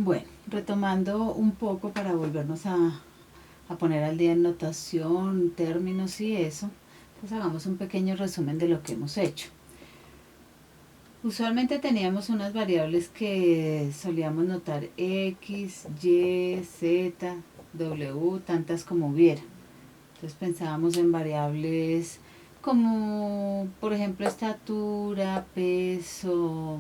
Bueno, retomando un poco para volvernos a poner al día en notación, términos y eso, pues hagamos un pequeño resumen de lo que hemos hecho. Usualmente teníamos unas variables que solíamos notar X, Y, Z, W, tantas como hubiera. Entonces pensábamos en variables como, por ejemplo, estatura, peso,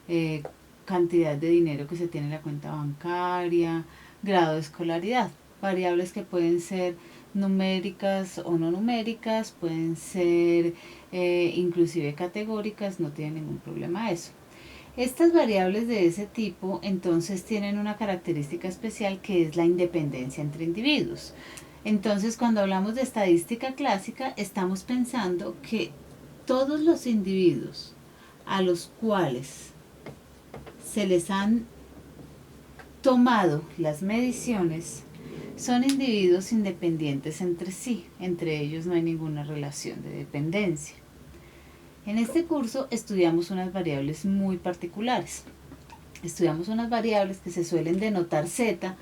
eh, cantidad de dinero que se tiene en la cuenta bancaria, grado de escolaridad. Variables que pueden ser numéricas o no numéricas, pueden ser inclusive categóricas, no tiene ningún problema eso. Estas variables de ese tipo entonces tienen una característica especial que es la independencia entre individuos. Entonces, cuando hablamos de estadística clásica, estamos pensando que todos los individuos a los cuales se les han tomado las mediciones son individuos independientes entre sí, entre ellos no hay ninguna relación de dependencia. En este curso estudiamos unas variables muy particulares. Estudiamos unas variables que se suelen denotar Z,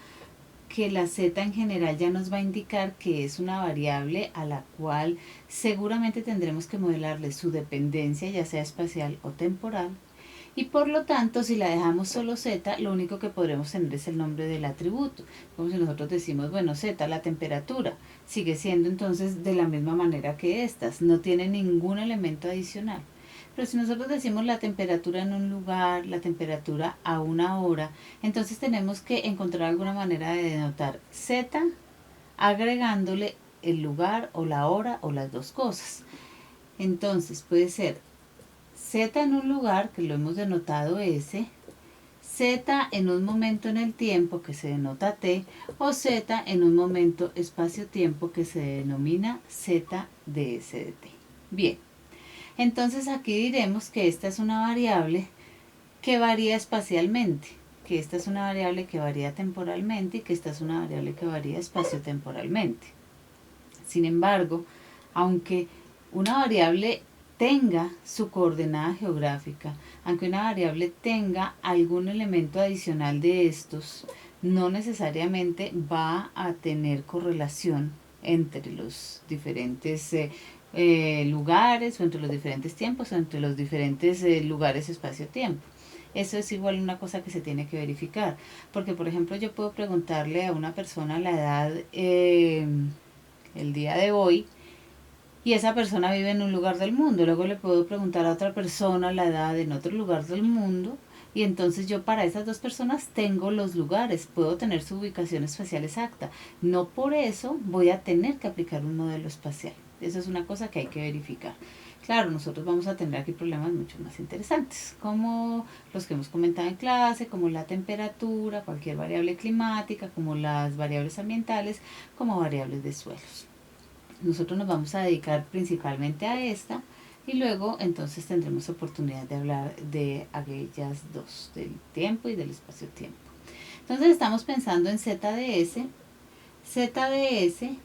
que la Z en general ya nos va a indicar que es una variable a la cual seguramente tendremos que modelarle su dependencia, ya sea espacial o temporal. Y por lo tanto, si la dejamos solo Z, lo único que podremos tener es el nombre del atributo. Como si nosotros decimos, bueno, Z, la temperatura, sigue siendo entonces de la misma manera que estas, no tiene ningún elemento adicional. Pero si nosotros decimos la temperatura en un lugar, la temperatura a una hora, entonces tenemos que encontrar alguna manera de denotar Z agregándole el lugar o la hora o las dos cosas. Entonces puede ser Z en un lugar, que lo hemos denotado S, Z en un momento en el tiempo, que se denota T, o Z en un momento espacio-tiempo, que se denomina Z de S de T. Bien, entonces aquí diremos que esta es una variable que varía espacialmente, que esta es una variable que varía temporalmente y que esta es una variable que varía espacio-temporalmente. Sin embargo, aunque una variable tenga su coordenada geográfica, aunque una variable tenga algún elemento adicional de estos, no necesariamente va a tener correlación entre los diferentes lugares o entre los diferentes tiempos o entre los diferentes lugares espacio-tiempo. Eso es igual una cosa que se tiene que verificar, porque por ejemplo yo puedo preguntarle a una persona la edad el día de hoy y esa persona vive en un lugar del mundo. Luego le puedo preguntar a otra persona la edad en otro lugar del mundo y entonces yo para esas dos personas tengo los lugares, puedo tener su ubicación espacial exacta. No por eso voy a tener que aplicar un modelo espacial. Eso es una cosa que hay que verificar. Claro, nosotros vamos a tener aquí problemas mucho más interesantes, como los que hemos comentado en clase, como la temperatura, cualquier variable climática, como las variables ambientales, como variables de suelos. Nosotros nos vamos a dedicar principalmente a esta y luego entonces tendremos oportunidad de hablar de aquellas dos, del tiempo y del espacio-tiempo. Entonces estamos pensando en ZDS, ZDS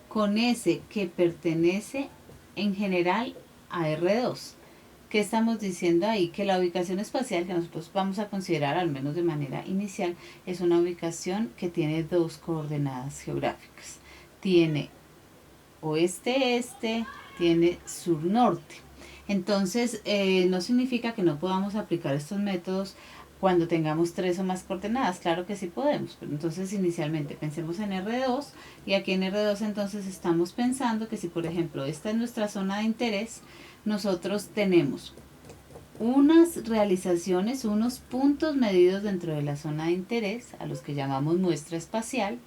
con S que pertenece en general a R2. ¿Qué estamos diciendo ahí? Que la ubicación espacial que nosotros vamos a considerar, al menos de manera inicial, es una ubicación que tiene dos coordenadas geográficas. Tiene oeste-este, tiene sur-norte. Entonces, no significa que no podamos aplicar estos métodos cuando tengamos tres o más coordenadas. Claro que sí podemos, pero entonces inicialmente pensemos en R2 y aquí en R2 entonces estamos pensando que si por ejemplo esta es nuestra zona de interés, nosotros tenemos unas realizaciones, unos puntos medidos dentro de la zona de interés a los que llamamos muestra espacial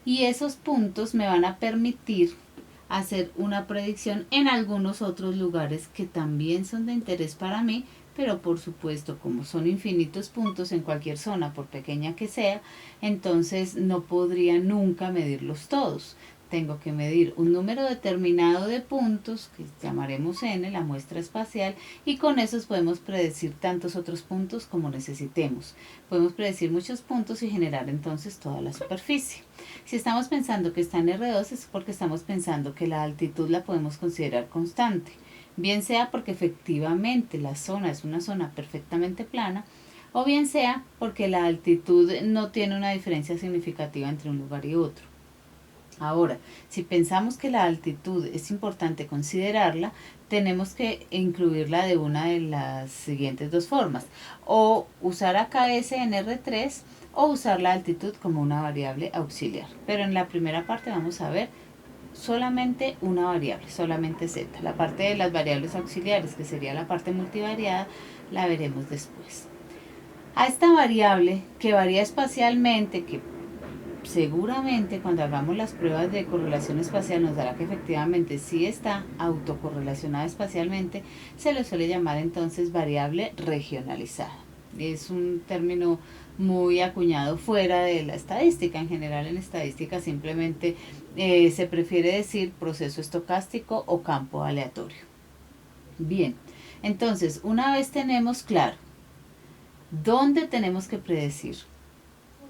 y esos puntos me van a permitir hacer una predicción en algunos otros lugares que también son de interés para mí, pero por supuesto como son infinitos puntos en cualquier zona, por pequeña que sea, entonces no podría nunca medirlos todos. Tengo que medir un número determinado de puntos, que llamaremos n, la muestra espacial, y con esos podemos predecir tantos otros puntos como necesitemos. Podemos predecir muchos puntos y generar entonces toda la superficie. Si estamos pensando que está en R2 es porque estamos pensando que la altitud la podemos considerar constante, bien sea porque efectivamente la zona es una zona perfectamente plana o bien sea porque la altitud no tiene una diferencia significativa entre un lugar y otro. Ahora, si pensamos que la altitud es importante considerarla, tenemos que incluirla de una de las siguientes dos formas, o usar acá S en R3 o usar la altitud como una variable auxiliar. Pero en la primera parte vamos a ver solamente una variable, solamente z. La parte de las variables auxiliares, que sería la parte multivariada, la veremos después. A esta variable que varía espacialmente, que seguramente cuando hagamos las pruebas de correlación espacial nos dará que efectivamente sí está autocorrelacionada espacialmente, se le suele llamar entonces variable regionalizada. Es un término muy acuñado fuera de la estadística. En general en estadística simplemente se prefiere decir proceso estocástico o campo aleatorio. Bien, entonces una vez tenemos claro dónde tenemos que predecir,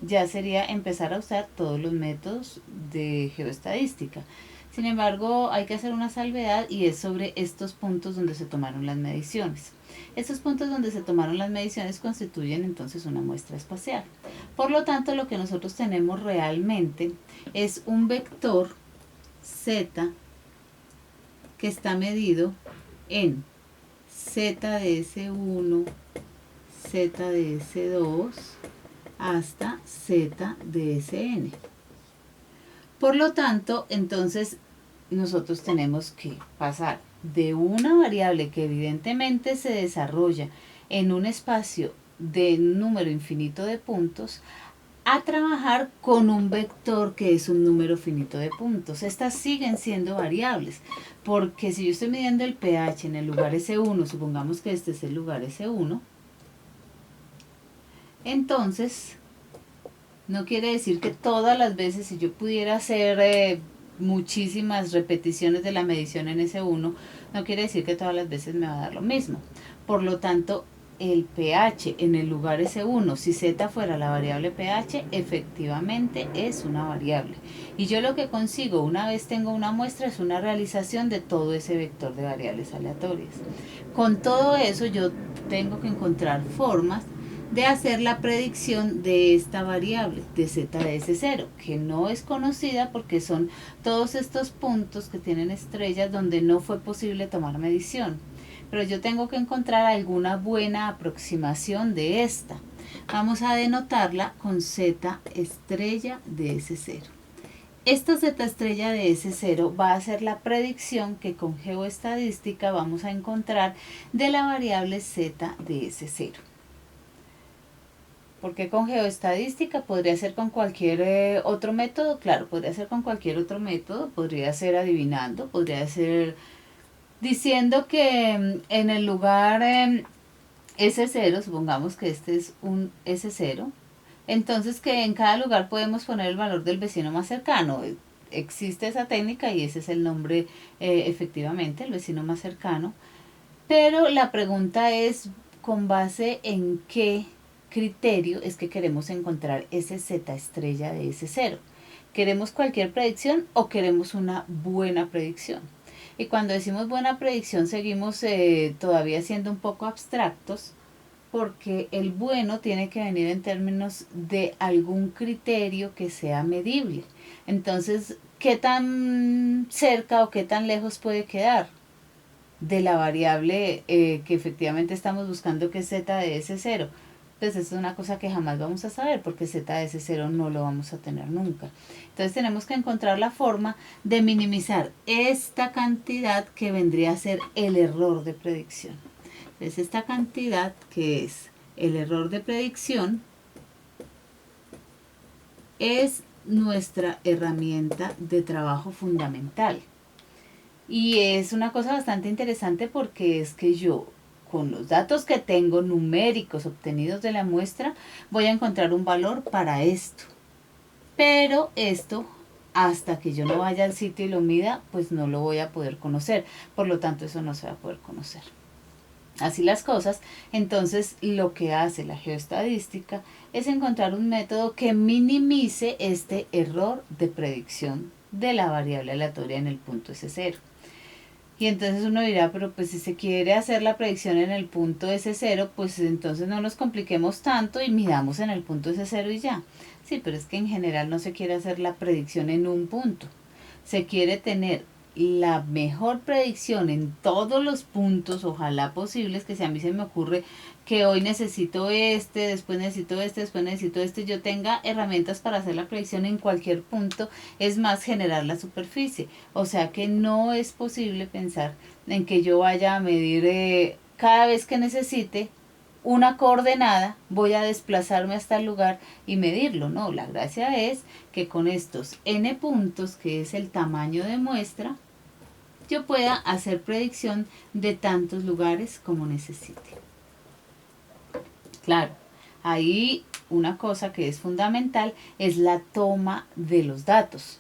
ya sería empezar a usar todos los métodos de geoestadística. Sin embargo, hay que hacer una salvedad y es sobre estos puntos donde se tomaron las mediciones. Estos puntos donde se tomaron las mediciones constituyen entonces una muestra espacial. Por lo tanto, lo que nosotros tenemos realmente es un vector z que está medido en z de S1, z de S2, hasta z de Sn. Por lo tanto, entonces nosotros tenemos que pasar de una variable que evidentemente se desarrolla en un espacio de número infinito de puntos a trabajar con un vector que es un número finito de puntos. Estas siguen siendo variables, porque si yo estoy midiendo el pH en el lugar S1, supongamos que este es el lugar S1, entonces no quiere decir que todas las veces, si yo pudiera hacer muchísimas repeticiones de la medición en S1, no quiere decir que todas las veces me va a dar lo mismo. Por lo tanto, el pH en el lugar S1, si Z fuera la variable pH, efectivamente es una variable. Y yo lo que consigo una vez tengo una muestra es una realización de todo ese vector de variables aleatorias. Con todo eso yo tengo que encontrar formas de hacer la predicción de esta variable de z de S0, que no es conocida porque son todos estos puntos que tienen estrellas donde no fue posible tomar medición. Pero yo tengo que encontrar alguna buena aproximación de esta. Vamos a denotarla con z estrella de S0. Esta z estrella de S0 va a ser la predicción que con geoestadística vamos a encontrar de la variable z de S0. ¿Por qué con geoestadística? ¿Podría ser con cualquier otro método? Claro, podría ser con cualquier otro método, podría ser adivinando, podría ser diciendo que en el lugar S0, supongamos que este es un S0, entonces que en cada lugar podemos poner el valor del vecino más cercano. Existe esa técnica y ese es el nombre efectivamente, el vecino más cercano. Pero la pregunta es, ¿con base en qué criterio es que queremos encontrar ese z estrella de S0? ¿Queremos cualquier predicción o queremos una buena predicción? Y cuando decimos buena predicción seguimos todavía siendo un poco abstractos, porque el bueno tiene que venir en términos de algún criterio que sea medible. Entonces, ¿qué tan cerca o qué tan lejos puede quedar de la variable que efectivamente estamos buscando, que es z de S0? Pues eso es una cosa que jamás vamos a saber, porque z de S0 no lo vamos a tener nunca. Entonces tenemos que encontrar la forma de minimizar esta cantidad que vendría a ser el error de predicción. Entonces esta cantidad, que es el error de predicción, es nuestra herramienta de trabajo fundamental. Y es una cosa bastante interesante porque es que yo, con los datos que tengo numéricos obtenidos de la muestra, voy a encontrar un valor para esto. Pero esto, hasta que yo no vaya al sitio y lo mida, pues no lo voy a poder conocer. Por lo tanto, eso no se va a poder conocer. Así las cosas, entonces lo que hace la geoestadística es encontrar un método que minimice este error de predicción de la variable aleatoria en el punto S0. Y entonces uno dirá, pero pues si se quiere hacer la predicción en el punto S0, pues entonces no nos compliquemos tanto y midamos en el punto S0 y ya. Sí, pero es que en general no se quiere hacer la predicción en un punto. Se quiere tener la mejor predicción en todos los puntos, ojalá posibles, que si a mí se me ocurre que hoy necesito después necesito después necesito yo tenga herramientas para hacer la predicción en cualquier punto, es más generar la superficie. O sea que no es posible pensar en que yo vaya a medir cada vez que necesite una coordenada, voy a desplazarme hasta el lugar y medirlo. No, la gracia es que con estos n puntos, que es el tamaño de muestra, yo pueda hacer predicción de tantos lugares como necesite. Claro, ahí una cosa que es fundamental es la toma de los datos.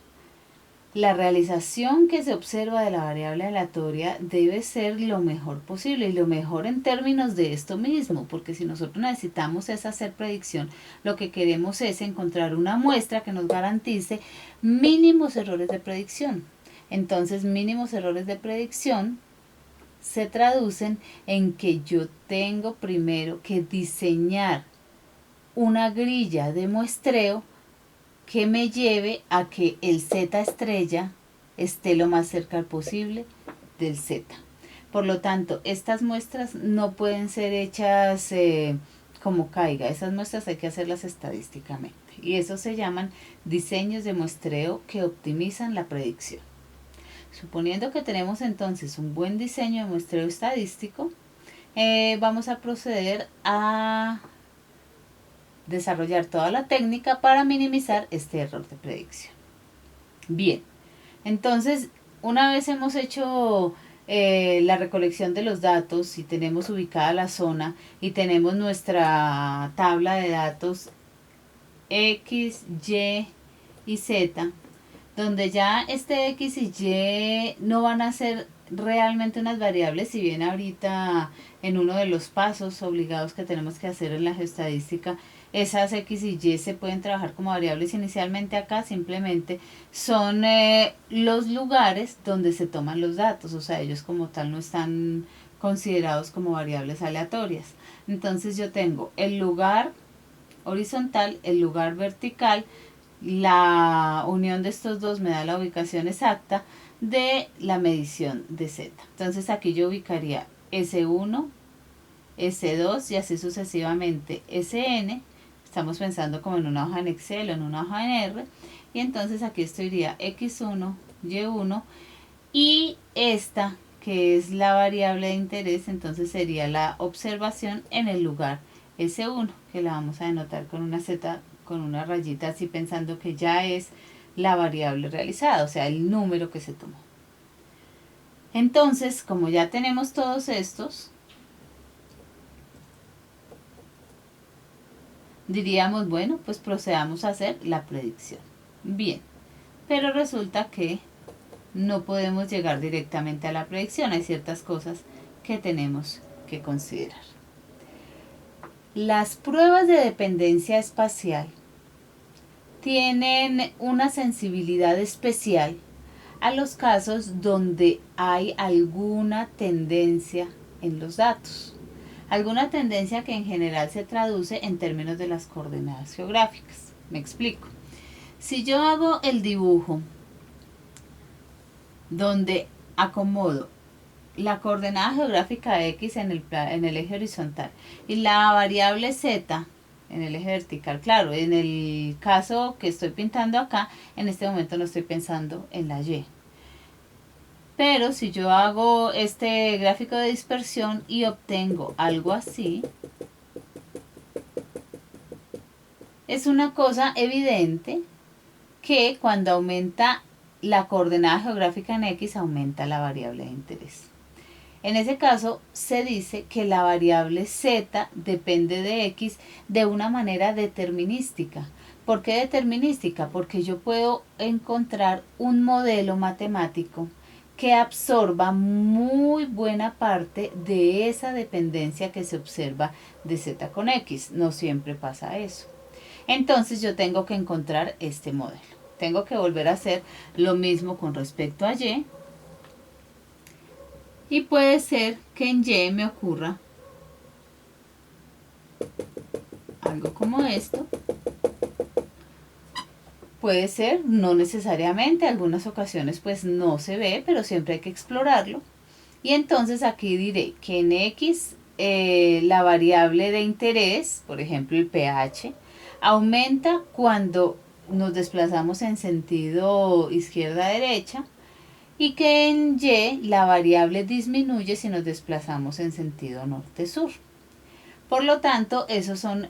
La realización que se observa de la variable aleatoria debe ser lo mejor posible y lo mejor en términos de esto mismo, porque si nosotros necesitamos es hacer predicción, lo que queremos es encontrar una muestra que nos garantice mínimos errores de predicción. Entonces, mínimos errores de predicción se traducen en que yo tengo primero que diseñar una grilla de muestreo que me lleve a que el Z estrella esté lo más cerca posible del Z. Por lo tanto, estas muestras no pueden ser hechas como caiga. Esas muestras hay que hacerlas estadísticamente. Y eso se llaman diseños de muestreo que optimizan la predicción. Suponiendo que tenemos entonces un buen diseño de muestreo estadístico, vamos a proceder a desarrollar toda la técnica para minimizar este error de predicción. Bien, entonces una vez hemos hecho la recolección de los datos y tenemos ubicada la zona y tenemos nuestra tabla de datos X, Y y Z, donde ya este X y Y no van a ser realmente unas variables, si bien ahorita en uno de los pasos obligados que tenemos que hacer en la geoestadística, esas X y Y se pueden trabajar como variables inicialmente. Acá simplemente son los lugares donde se toman los datos, o sea, ellos como tal no están considerados como variables aleatorias. Entonces yo tengo el lugar horizontal, el lugar vertical, la unión de estos dos me da la ubicación exacta de la medición de Z. Entonces aquí yo ubicaría S1, S2 y así sucesivamente Sn. Estamos pensando como en una hoja en Excel o en una hoja en R. Y entonces aquí esto iría X1, Y1 y esta que es la variable de interés, entonces sería la observación en el lugar S1, que la vamos a denotar con una Z, con una rayita así, pensando que ya es la variable realizada, o sea, el número que se tomó. Entonces, como ya tenemos todos estos, diríamos, bueno, pues procedamos a hacer la predicción. Bien, pero resulta que no podemos llegar directamente a la predicción, hay ciertas cosas que tenemos que considerar. Las pruebas de dependencia espacial tienen una sensibilidad especial a los casos donde hay alguna tendencia en los datos. Alguna tendencia que en general se traduce en términos de las coordenadas geográficas. Me explico. Si yo hago el dibujo donde acomodo la coordenada geográfica X en el eje horizontal y la variable Z en el eje vertical, claro, en el caso que estoy pintando acá, en este momento no estoy pensando en la Y. Pero si yo hago este gráfico de dispersión y obtengo algo así, es una cosa evidente que cuando aumenta la coordenada geográfica en X, aumenta la variable de interés. En ese caso, se dice que la variable Z depende de X de una manera determinística. ¿Por qué determinística? Porque yo puedo encontrar un modelo matemático que absorba muy buena parte de esa dependencia que se observa de Z con X. No siempre pasa eso. Entonces yo tengo que encontrar este modelo. Tengo que volver a hacer lo mismo con respecto a Y. Y puede ser que en Y me ocurra algo como esto. Puede ser, no necesariamente, algunas ocasiones pues no se ve, pero siempre hay que explorarlo. Y entonces aquí diré que en X la variable de interés, por ejemplo el pH, aumenta cuando nos desplazamos en sentido izquierda-derecha y que en Y la variable disminuye si nos desplazamos en sentido norte-sur. Por lo tanto, esos son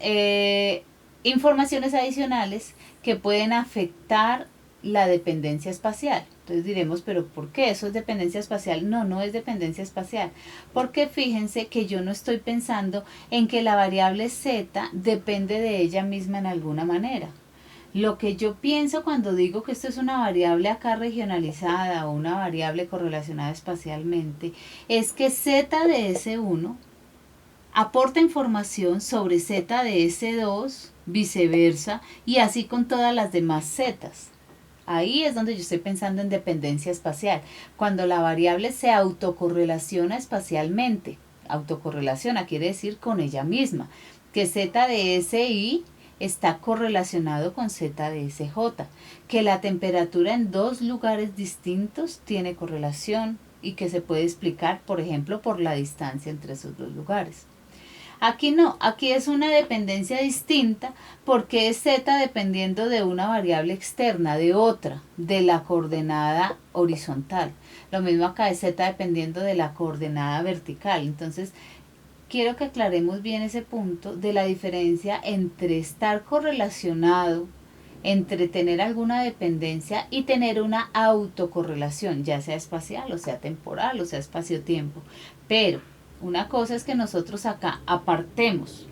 informaciones adicionales que pueden afectar la dependencia espacial. Entonces diremos, pero ¿por qué eso es dependencia espacial? No, no es dependencia espacial, porque fíjense que yo no estoy pensando en que la variable z depende de ella misma en alguna manera. Lo que yo pienso cuando digo que esto es una variable acá regionalizada o una variable correlacionada espacialmente es que z de S1 aporta información sobre z de S2, viceversa, y así con todas las demás zetas. Ahí es donde yo estoy pensando en dependencia espacial, cuando la variable se autocorrelaciona espacialmente. Autocorrelaciona quiere decir con ella misma, que z de Si está correlacionado con z de Sj, que la temperatura en dos lugares distintos tiene correlación y que se puede explicar, por ejemplo, por la distancia entre esos dos lugares. Aquí no, aquí es una dependencia distinta porque es z dependiendo de una variable externa, de otra, de la coordenada horizontal. Lo mismo acá es z dependiendo de la coordenada vertical. Entonces, quiero que aclaremos bien ese punto de la diferencia entre estar correlacionado, entre tener alguna dependencia y tener una autocorrelación, ya sea espacial o sea temporal o sea espacio-tiempo. Pero una cosa es que nosotros acá apartemos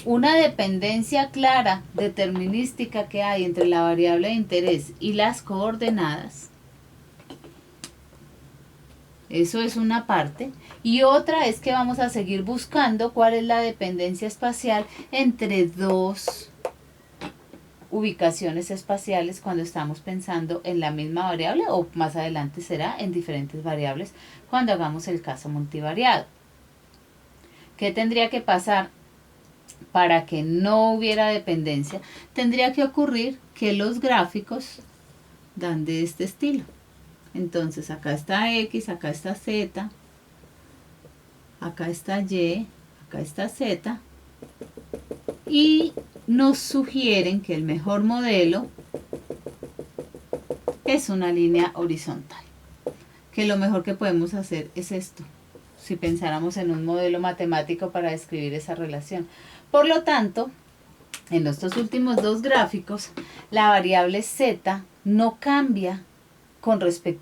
una dependencia clara, determinística que hay entre la variable de interés y las coordenadas. Eso es una parte. Y otra es que vamos a seguir buscando cuál es la dependencia espacial entre dos ubicaciones espaciales cuando estamos pensando en la misma variable, o más adelante será en diferentes variables cuando hagamos el caso multivariado. ¿Qué tendría que pasar para que no hubiera dependencia? Tendría que ocurrir que los gráficos dan de este estilo. Entonces acá está X, acá está Z, acá está Y, acá está Z, y nos sugieren que el mejor modelo es una línea horizontal, que lo mejor que podemos hacer es esto, si pensáramos en un modelo matemático para describir esa relación. Por lo tanto, en estos últimos dos gráficos, la variable z no cambia con respecto